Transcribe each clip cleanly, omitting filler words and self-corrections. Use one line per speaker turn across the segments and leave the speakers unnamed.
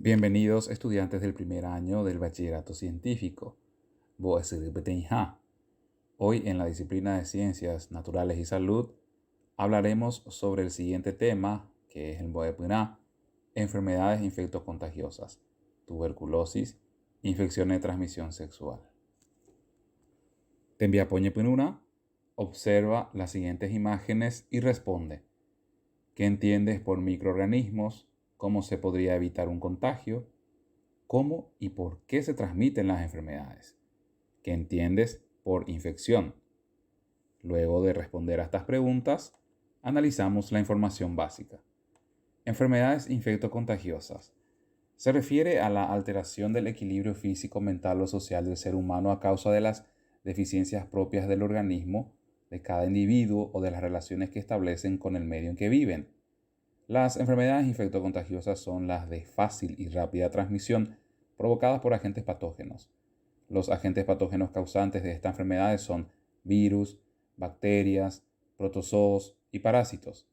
Bienvenidos estudiantes del primer año del Bachillerato Científico. Hoy en la disciplina de Ciencias Naturales y Salud hablaremos sobre el siguiente tema, que es el Boepuna, enfermedades infectocontagiosas, tuberculosis, infección de transmisión sexual. Tembiapoñe Pununa, observa las siguientes imágenes y responde. ¿Qué entiendes por microorganismos? ¿Cómo se podría evitar un contagio? ¿Cómo y por qué se transmiten las enfermedades? ¿Qué entiendes por infección? Luego de responder a estas preguntas, analizamos la información básica. Enfermedades infectocontagiosas. Se refiere a la alteración del equilibrio físico, mental o social del ser humano a causa de las deficiencias propias del organismo, de cada individuo o de las relaciones que establecen con el medio en que viven. Las enfermedades infectocontagiosas son las de fácil y rápida transmisión provocadas por agentes patógenos. Los agentes patógenos causantes de estas enfermedades son virus, bacterias, protozoos y parásitos.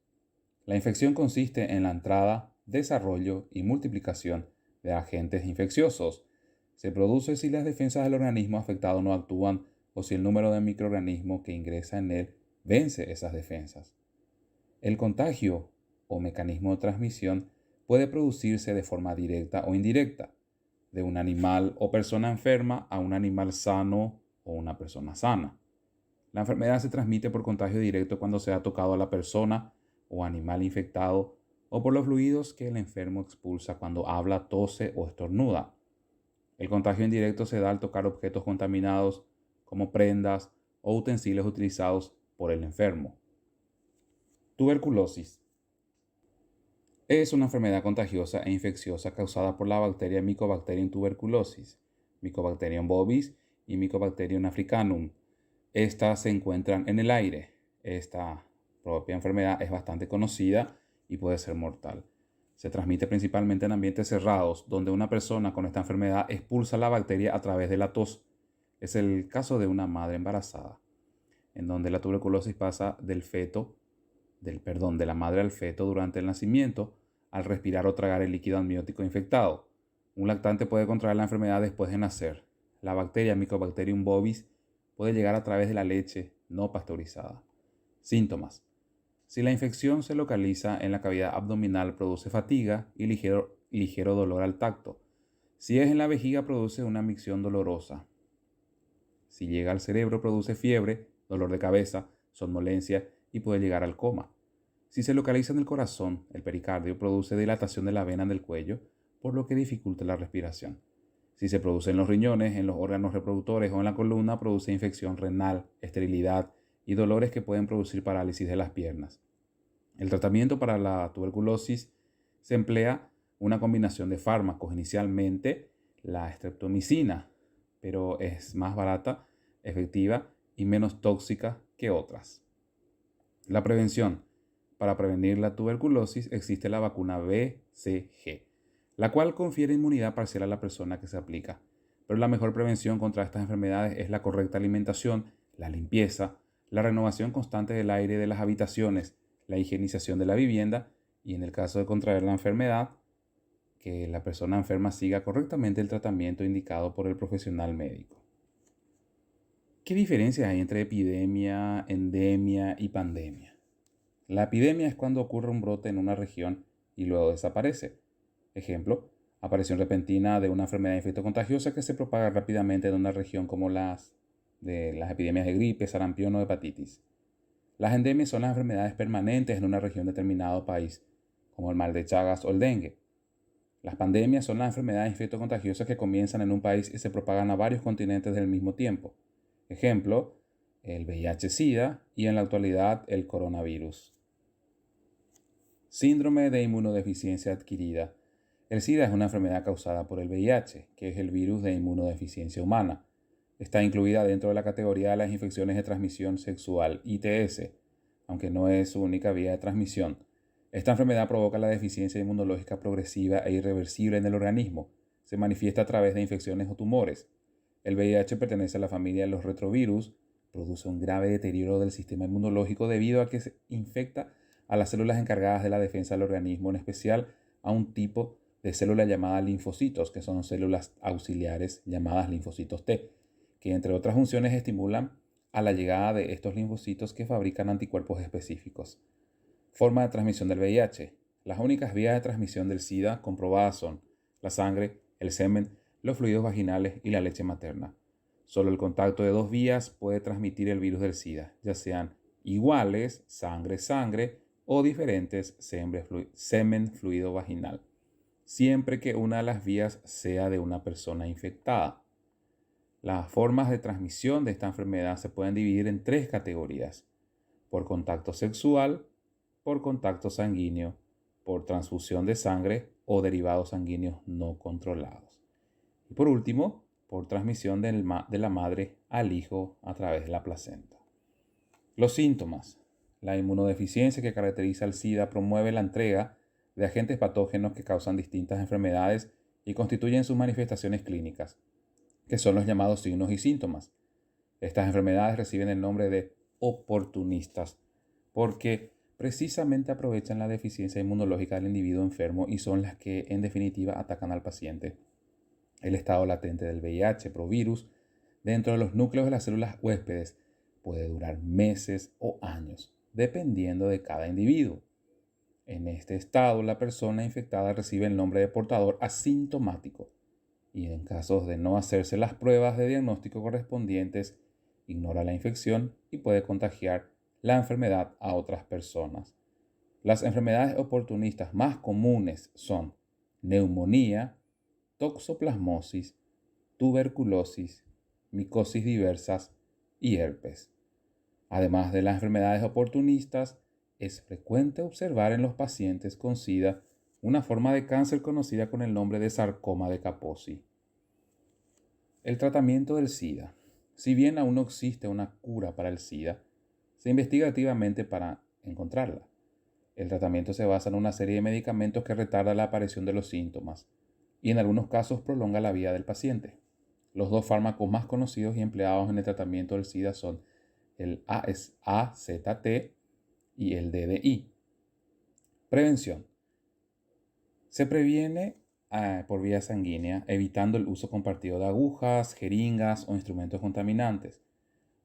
La infección consiste en la entrada, desarrollo y multiplicación de agentes infecciosos. Se produce si las defensas del organismo afectado no actúan o si el número de microorganismos que ingresa en él vence esas defensas. El contagio o mecanismo de transmisión puede producirse de forma directa o indirecta, de un animal o persona enferma a un animal sano o una persona sana. La enfermedad se transmite por contagio directo cuando se ha tocado a la persona o animal infectado o por los fluidos que el enfermo expulsa cuando habla, tose o estornuda. El contagio indirecto se da al tocar objetos contaminados como prendas o utensilios utilizados por el enfermo. Tuberculosis. Es una enfermedad contagiosa e infecciosa causada por la bacteria Mycobacterium tuberculosis, Mycobacterium bovis y Mycobacterium africanum. Estas se encuentran en el aire. Esta propia enfermedad es bastante conocida y puede ser mortal. Se transmite principalmente en ambientes cerrados, donde una persona con esta enfermedad expulsa la bacteria a través de la tos. Es el caso de una madre embarazada, en donde la tuberculosis pasa de la madre al feto durante el nacimiento al respirar o tragar el líquido amniótico infectado. Un lactante puede contraer la enfermedad después de nacer. La bacteria Mycobacterium bovis puede llegar a través de la leche no pasteurizada. Síntomas. Si la infección se localiza en la cavidad abdominal, produce fatiga y ligero dolor al tacto. Si es en la vejiga, produce una micción dolorosa. Si llega al cerebro, produce fiebre, dolor de cabeza, somnolencia y puede llegar al coma. Si se localiza en el corazón, el pericardio produce dilatación de la vena del cuello, por lo que dificulta la respiración. Si se produce en los riñones, en los órganos reproductores o en la columna, produce infección renal, esterilidad y dolores que pueden producir parálisis de las piernas. El tratamiento para la tuberculosis se emplea una combinación de fármacos, inicialmente la streptomicina, pero es más barata, efectiva y menos tóxica que otras. La prevención. Para prevenir la tuberculosis existe la vacuna BCG, la cual confiere inmunidad parcial a la persona que se aplica. Pero la mejor prevención contra estas enfermedades es la correcta alimentación, la limpieza, la renovación constante del aire de las habitaciones, la higienización de la vivienda y, en el caso de contraer la enfermedad, que la persona enferma siga correctamente el tratamiento indicado por el profesional médico. ¿Qué diferencias hay entre epidemia, endemia y pandemia? La epidemia es cuando ocurre un brote en una región y luego desaparece. Ejemplo, aparición repentina de una enfermedad infectocontagiosa que se propaga rápidamente en una región como las epidemias de gripe, sarampión o hepatitis. Las endemias son las enfermedades permanentes en una región determinado país, como el mal de Chagas o el dengue. Las pandemias son las enfermedades infectocontagiosas que comienzan en un país y se propagan a varios continentes al mismo tiempo. Ejemplo, el VIH-Sida y en la actualidad el coronavirus. Síndrome de inmunodeficiencia adquirida. El SIDA es una enfermedad causada por el VIH, que es el virus de inmunodeficiencia humana. Está incluida dentro de la categoría de las infecciones de transmisión sexual, ITS, aunque no es su única vía de transmisión. Esta enfermedad provoca la deficiencia inmunológica progresiva e irreversible en el organismo. Se manifiesta a través de infecciones o tumores. El VIH pertenece a la familia de los retrovirus, produce un grave deterioro del sistema inmunológico debido a que se infecta a las células encargadas de la defensa del organismo, en especial a un tipo de células llamadas linfocitos, que son células auxiliares llamadas linfocitos T, que entre otras funciones estimulan a la llegada de estos linfocitos que fabrican anticuerpos específicos. Forma de transmisión del VIH. Las únicas vías de transmisión del SIDA comprobadas son la sangre, el semen, los fluidos vaginales y la leche materna. Solo el contacto de dos vías puede transmitir el virus del SIDA, ya sean iguales, sangre-sangre, o diferentes, semen fluido vaginal, siempre que una de las vías sea de una persona infectada. Las formas de transmisión de esta enfermedad se pueden dividir en tres categorías: por contacto sexual, por contacto sanguíneo, por transfusión de sangre o derivados sanguíneos no controlados. Y por último, por transmisión de la madre al hijo a través de la placenta. Los síntomas. La inmunodeficiencia que caracteriza al SIDA promueve la entrega de agentes patógenos que causan distintas enfermedades y constituyen sus manifestaciones clínicas, que son los llamados signos y síntomas. Estas enfermedades reciben el nombre de oportunistas porque precisamente aprovechan la deficiencia inmunológica del individuo enfermo y son las que en definitiva atacan al paciente. El estado latente del VIH provirus dentro de los núcleos de las células huéspedes puede durar meses o años, dependiendo de cada individuo. En este estado, la persona infectada recibe el nombre de portador asintomático y en casos de no hacerse las pruebas de diagnóstico correspondientes, ignora la infección y puede contagiar la enfermedad a otras personas. Las enfermedades oportunistas más comunes son neumonía, toxoplasmosis, tuberculosis, micosis diversas y herpes. Además de las enfermedades oportunistas, es frecuente observar en los pacientes con SIDA una forma de cáncer conocida con el nombre de sarcoma de Kaposi. El tratamiento del SIDA. Si bien aún no existe una cura para el SIDA, se investiga activamente para encontrarla. El tratamiento se basa en una serie de medicamentos que retardan la aparición de los síntomas y en algunos casos prolonga la vida del paciente. Los dos fármacos más conocidos y empleados en el tratamiento del SIDA son el AZT y el DDI. Prevención. Se previene por vía sanguínea, evitando el uso compartido de agujas, jeringas o instrumentos contaminantes.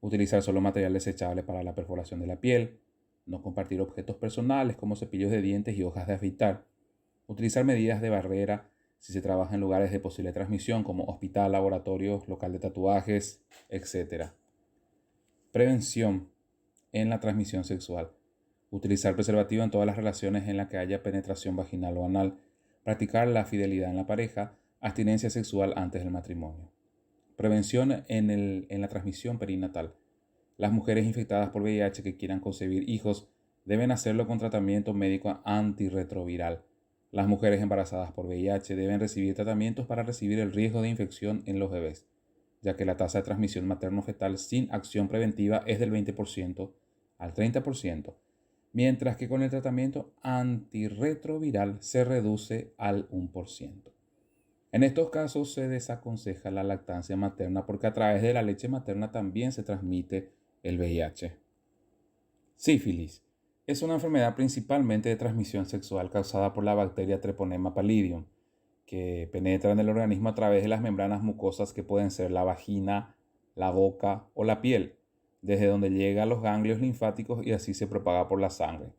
Utilizar solo material desechable para la perforación de la piel. No compartir objetos personales como cepillos de dientes y hojas de afeitar. Utilizar medidas de barrera si se trabaja en lugares de posible transmisión como hospital, laboratorios, local de tatuajes, etc. Prevención en la transmisión sexual. Utilizar preservativo en todas las relaciones en las que haya penetración vaginal o anal. Practicar la fidelidad en la pareja. Abstinencia sexual antes del matrimonio. Prevención en la transmisión perinatal. Las mujeres infectadas por VIH que quieran concebir hijos deben hacerlo con tratamiento médico antirretroviral. Las mujeres embarazadas por VIH deben recibir tratamientos para reducir el riesgo de infección en los bebés, ya que la tasa de transmisión materno-fetal sin acción preventiva es del 20% al 30%, mientras que con el tratamiento antirretroviral se reduce al 1%. En estos casos se desaconseja la lactancia materna porque a través de la leche materna también se transmite el VIH. Sífilis. Es una enfermedad principalmente de transmisión sexual causada por la bacteria Treponema pallidum, que penetra en el organismo a través de las membranas mucosas que pueden ser la vagina, la boca o la piel, desde donde llega a los ganglios linfáticos y así se propaga por la sangre.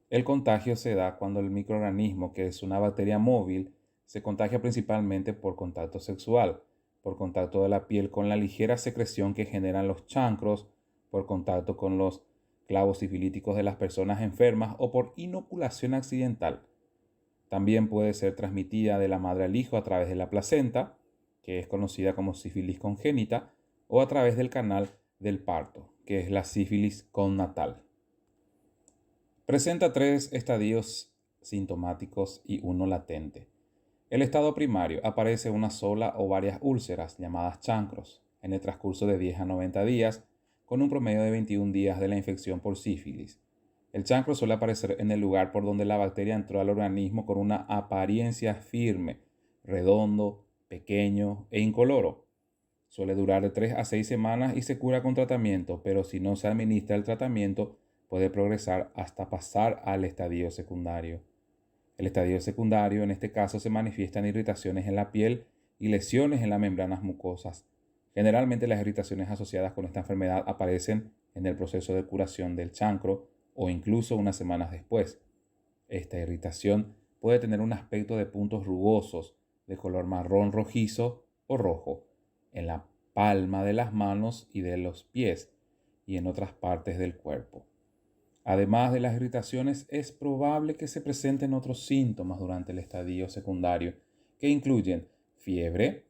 El contagio se da cuando el microorganismo, que es una bacteria móvil, se contagia principalmente por contacto sexual, por contacto de la piel con la ligera secreción que generan los chancros, por contacto con los clavos sifilíticos de las personas enfermas o por inoculación accidental. También puede ser transmitida de la madre al hijo a través de la placenta, que es conocida como sífilis congénita, o a través del canal del parto, que es la sífilis connatal. Presenta 3 estadios sintomáticos y uno latente. El estado primario: aparece una sola o varias úlceras llamadas chancros en el transcurso de 10 a 90 días, con un promedio de 21 días de la infección por sífilis. El chancro suele aparecer en el lugar por donde la bacteria entró al organismo con una apariencia firme, redondo, pequeño e incoloro. Suele durar de 3 a 6 semanas y se cura con tratamiento, pero si no se administra el tratamiento, puede progresar hasta pasar al estadio secundario. El estadio secundario, en este caso, se manifiestan irritaciones en la piel y lesiones en las membranas mucosas. Generalmente las irritaciones asociadas con esta enfermedad aparecen en el proceso de curación del chancro o incluso unas semanas después. Esta irritación puede tener un aspecto de puntos rugosos de color marrón rojizo o rojo en la palma de las manos y de los pies y en otras partes del cuerpo. Además de las irritaciones, es probable que se presenten otros síntomas durante el estadio secundario, que incluyen fiebre,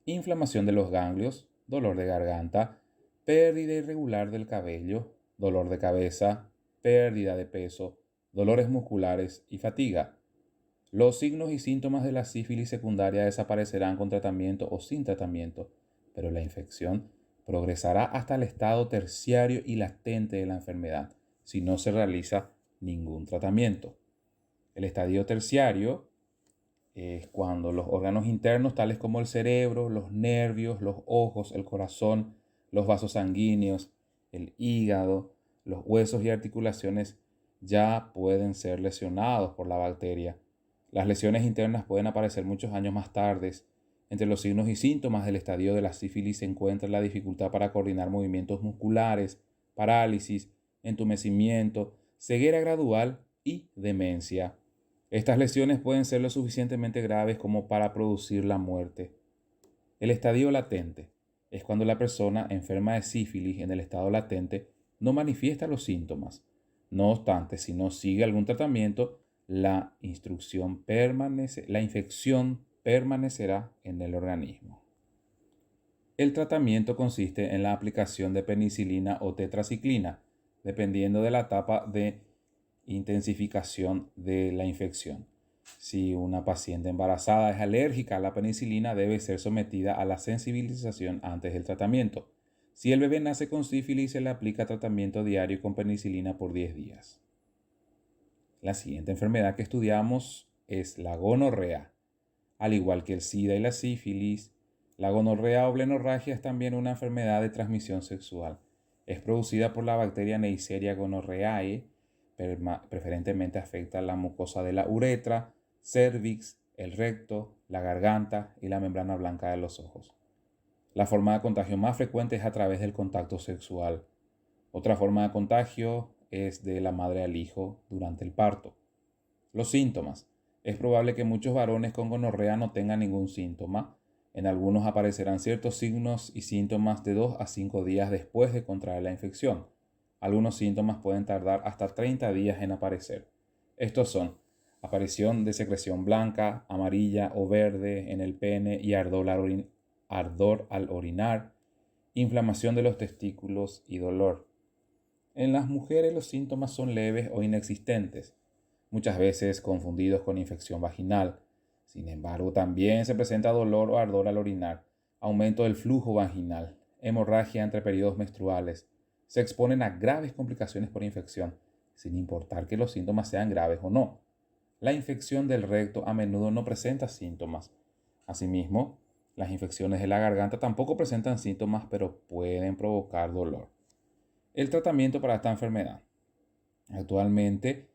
inflamación de los ganglios, dolor de garganta, pérdida irregular del cabello, dolor de cabeza, pérdida de peso, dolores musculares y fatiga. Los signos y síntomas de la sífilis secundaria desaparecerán con tratamiento o sin tratamiento, pero la infección progresará hasta el estado terciario y latente de la enfermedad si no se realiza ningún tratamiento. El estadio terciario es cuando los órganos internos, tales como el cerebro, los nervios, los ojos, el corazón, los vasos sanguíneos, el hígado, los huesos y articulaciones ya pueden ser lesionados por la bacteria. Las lesiones internas pueden aparecer muchos años más tarde. Entre los signos y síntomas del estadio de la sífilis se encuentra la dificultad para coordinar movimientos musculares, parálisis, entumecimiento, ceguera gradual y demencia. Estas lesiones pueden ser lo suficientemente graves como para producir la muerte. El estadio latente es cuando la persona enferma de sífilis en el estado latente no manifiesta los síntomas. No obstante, si no sigue algún tratamiento, la infección permanecerá en el organismo. El tratamiento consiste en la aplicación de penicilina o tetraciclina, dependiendo de la etapa de intensificación de la infección. Si una paciente embarazada es alérgica a la penicilina, debe ser sometida a la sensibilización antes del tratamiento. Si el bebé nace con sífilis, se le aplica tratamiento diario con penicilina por 10 días. La siguiente enfermedad que estudiamos es la gonorrea. Al igual que el SIDA y la sífilis, la gonorrea o blenorragia es también una enfermedad de transmisión sexual. Es producida por la bacteria Neisseria gonorrheae. Preferentemente afecta la mucosa de la uretra, cervix, el recto, la garganta y la membrana blanca de los ojos. La forma de contagio más frecuente es a través del contacto sexual. Otra forma de contagio es de la madre al hijo durante el parto. Los síntomas. Es probable que muchos varones con gonorrea no tengan ningún síntoma. En algunos aparecerán ciertos signos y síntomas de 2 a 5 días después de contraer la infección. Algunos síntomas pueden tardar hasta 30 días en aparecer. Estos son aparición de secreción blanca, amarilla o verde en el pene y ardor al orinar, inflamación de los testículos y dolor. En las mujeres los síntomas son leves o inexistentes, muchas veces confundidos con infección vaginal. Sin embargo, también se presenta dolor o ardor al orinar, aumento del flujo vaginal, hemorragia entre periodos menstruales. Se exponen a graves complicaciones por infección, sin importar que los síntomas sean graves o no. La infección del recto a menudo no presenta síntomas. Asimismo, las infecciones de la garganta tampoco presentan síntomas, pero pueden provocar dolor. El tratamiento para esta enfermedad. Actualmente,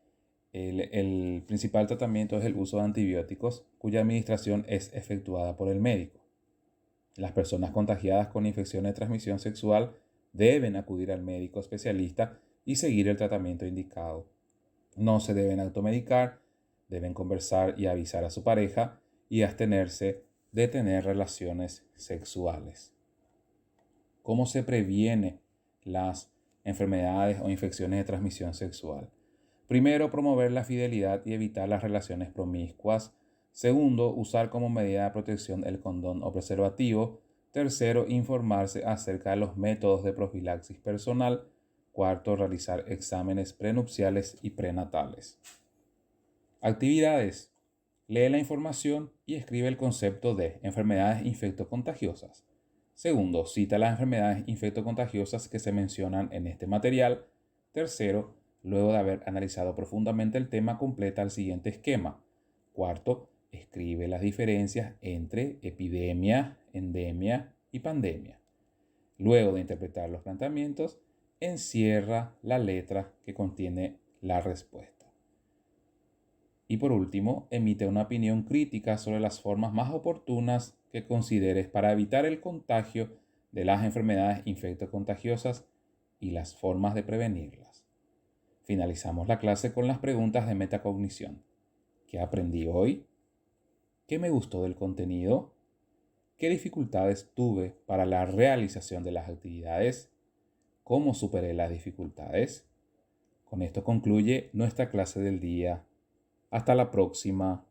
el principal tratamiento es el uso de antibióticos, cuya administración es efectuada por el médico. Las personas contagiadas con infecciones de transmisión sexual deben acudir al médico especialista y seguir el tratamiento indicado. No se deben automedicar, deben conversar y avisar a su pareja y abstenerse de tener relaciones sexuales. ¿Cómo se previene las enfermedades o infecciones de transmisión sexual? Primero, promover la fidelidad y evitar las relaciones promiscuas. Segundo, usar como medida de protección el condón o preservativo. Tercero, informarse acerca de los métodos de profilaxis personal. Cuarto, realizar exámenes prenupciales y prenatales. Actividades. Lee la información y escribe el concepto de enfermedades infectocontagiosas. Segundo, cita las enfermedades infectocontagiosas que se mencionan en este material. Tercero, luego de haber analizado profundamente el tema, completa el siguiente esquema. Cuarto, escribe las diferencias entre epidemia, endemia y pandemia. Luego de interpretar los planteamientos, encierra la letra que contiene la respuesta. Y por último, emite una opinión crítica sobre las formas más oportunas que consideres para evitar el contagio de las enfermedades infectocontagiosas y las formas de prevenirlas. Finalizamos la clase con las preguntas de metacognición. ¿Qué aprendí hoy? ¿Qué me gustó del contenido? ¿Qué dificultades tuve para la realización de las actividades? ¿Cómo superé las dificultades? Con esto concluye nuestra clase del día. Hasta la próxima.